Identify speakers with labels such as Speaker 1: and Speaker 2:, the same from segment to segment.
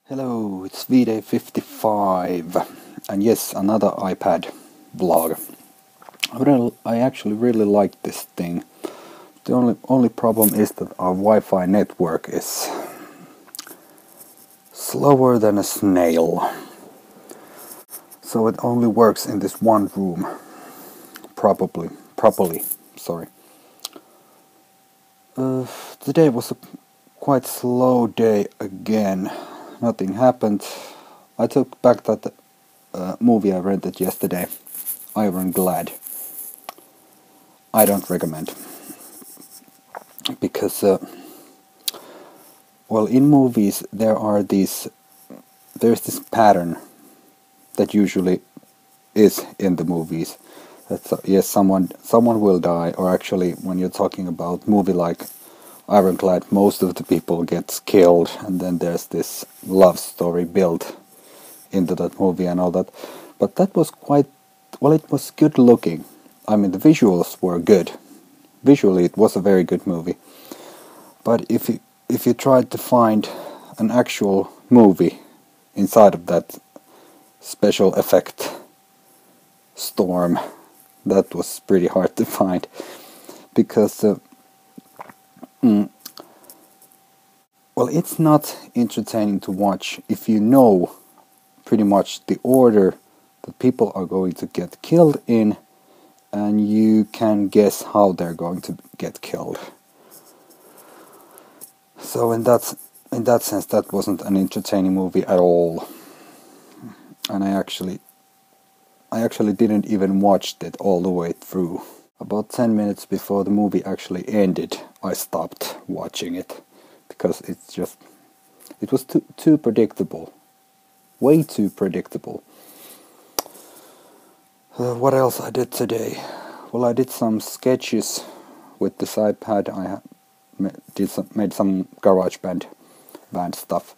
Speaker 1: Hello, it's V-Day 55, and yes, another iPad vlog. I actually really like this thing. The only problem is that our Wi-Fi network is slower than a snail. So it only works in this one room, properly, sorry. Today was a quite slow day again. Nothing happened. I took back that movie I rented yesterday, Ironclad. I don't recommend. Because, in movies there's this pattern that usually is in the movies. That yes, someone will die, or actually, when you're talking about movie like Ironclad, most of the people gets killed, and then there's this love story built into that movie and all that. But that was it was good looking. I mean, the visuals were good. Visually, it was a very good movie. But if you tried to find an actual movie inside of that special effect storm, that was pretty hard to find, because it's not entertaining to watch if you know pretty much the order that people are going to get killed in, and you can guess how they're going to get killed. So in that sense, that wasn't an entertaining movie at all. And I actually didn't even watch it all the way through. About 10 minutes before the movie actually ended, I stopped watching it, because it was too predictable. Way too predictable. What else I did today? Well, I did some sketches with this iPad. I made some garage band stuff.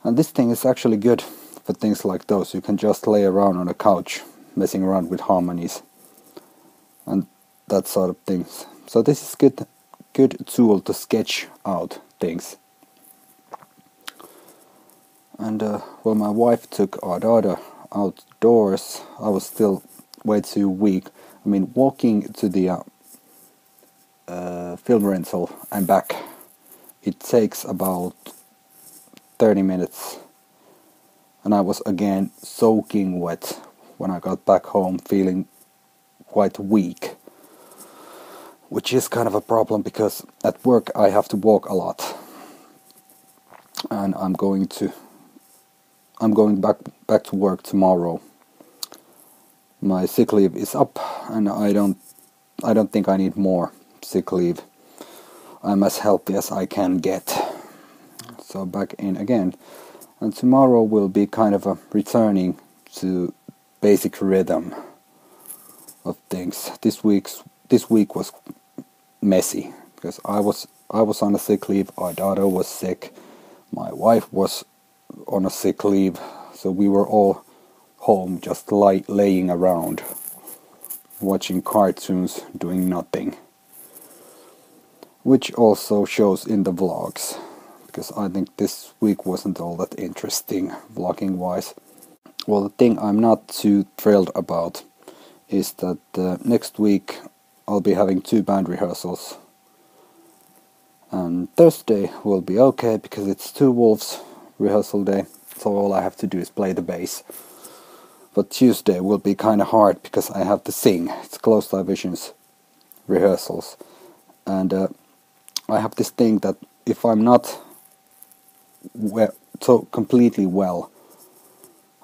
Speaker 1: And this thing is actually good for things like those. You can just lay around on a couch, messing around with harmonies and that sort of things. So this is good tool to sketch out things. And my wife took our daughter outdoors. I was still way too weak. I mean, walking to the film rental and back, it takes about 30 minutes. And I was again soaking wet when I got back home, feeling quite weak. Which is kind of a problem, because at work I have to walk a lot. And I'm going back to work tomorrow. My sick leave is up, and I don't think I need more sick leave. I'm as healthy as I can get. So back in again. And tomorrow will be kind of a returning to basic rhythm of things. This week was messy, because I was on a sick leave, our daughter was sick, my wife was on a sick leave, so we were all home just laying around, watching cartoons, doing nothing. Which also shows in the vlogs, because I think this week wasn't all that interesting vlogging wise. Well, the thing I'm not too thrilled about is that next week I'll be having 2 band rehearsals. And Thursday will be okay, because it's 2 Wolves rehearsal day, so all I have to do is play the bass. But Tuesday will be kind of hard, because I have to sing. It's Closed Eye Visions rehearsals. And I have this thing that if I'm not completely well,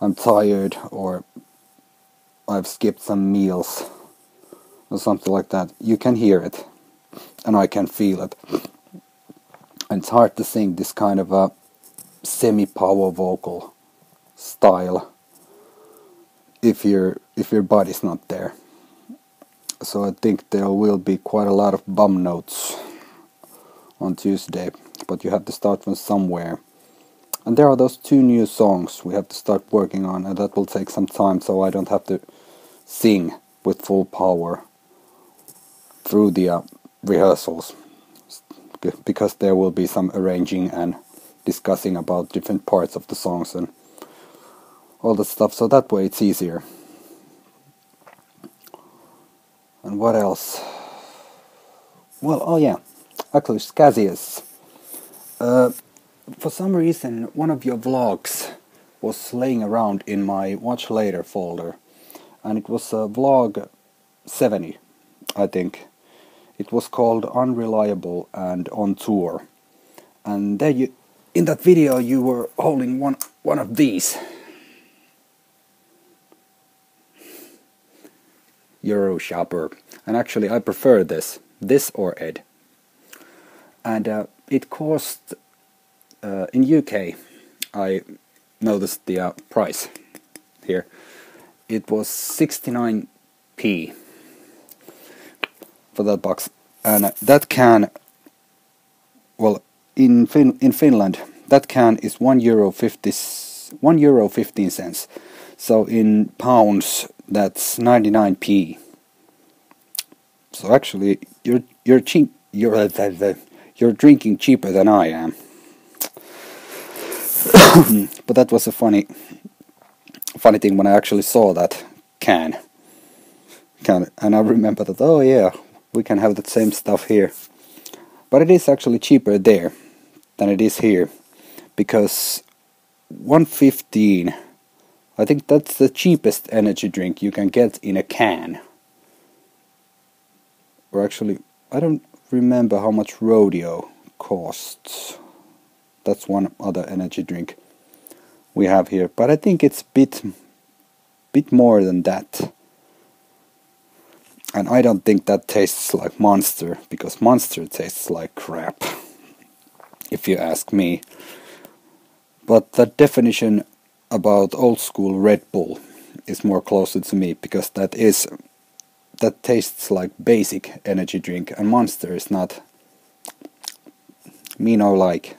Speaker 1: I'm tired, or I've skipped some meals, or something like that, you can hear it, and I can feel it. And it's hard to sing this kind of a semi-power vocal style if your body's not there. So I think there will be quite a lot of bum notes on Tuesday, but you have to start from somewhere. And there are those 2 new songs we have to start working on, and that will take some time, so I don't have to sing with full power through the rehearsals, because there will be some arranging and discussing about different parts of the songs and all that stuff, so that way it's easier. And what else? Well, oh yeah, actually Scazius. For some reason, one of your vlogs was laying around in my Watch Later folder, and it was vlog 70, I think. It was called Unreliable and On Tour. And there you, in that video, you were holding one of these Euro Shopper. And actually, I prefer this or Ed. And it cost, in UK, I noticed the price here. It was 69p for that box. And that can, well, in Finland, that can is €1.15. So in pounds, that's 99p. So actually, you're cheap. You're drinking cheaper than I am. But that was a funny thing when I actually saw that can, and I remember that. Oh yeah, we can have that same stuff here. But it is actually cheaper there than it is here, because 1.15, I think that's the cheapest energy drink you can get in a can. Or actually, I don't remember how much Rodeo costs. That's one other energy drink we have here, but I think it's bit more than that. And I don't think that tastes like Monster, because Monster tastes like crap, if you ask me. But the definition about old school Red Bull is more closer to me, because that tastes like basic energy drink, and Monster is not. Me no like.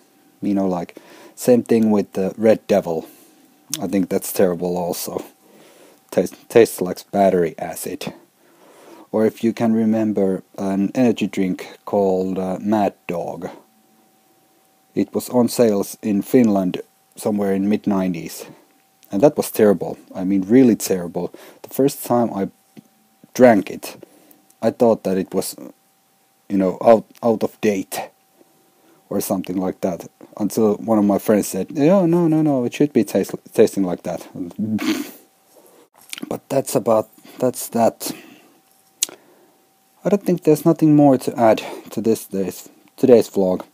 Speaker 1: Same thing with the Red Devil. I think that's terrible also. Tastes like battery acid. Or if you can remember an energy drink called Mad Dog. It was on sales in Finland somewhere in mid-90s. And that was terrible. I mean, really terrible. The first time I drank it, I thought that it was, out of date or something like that. Until one of my friends said, "Oh, no, it should be tasting like that." But that's that. I don't think there's nothing more to add to today's vlog,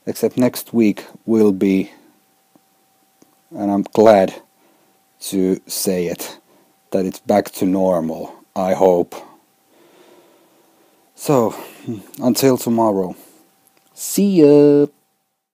Speaker 1: except next week will be, and I'm glad to say it, that it's back to normal, I hope. So, until tomorrow, see ya!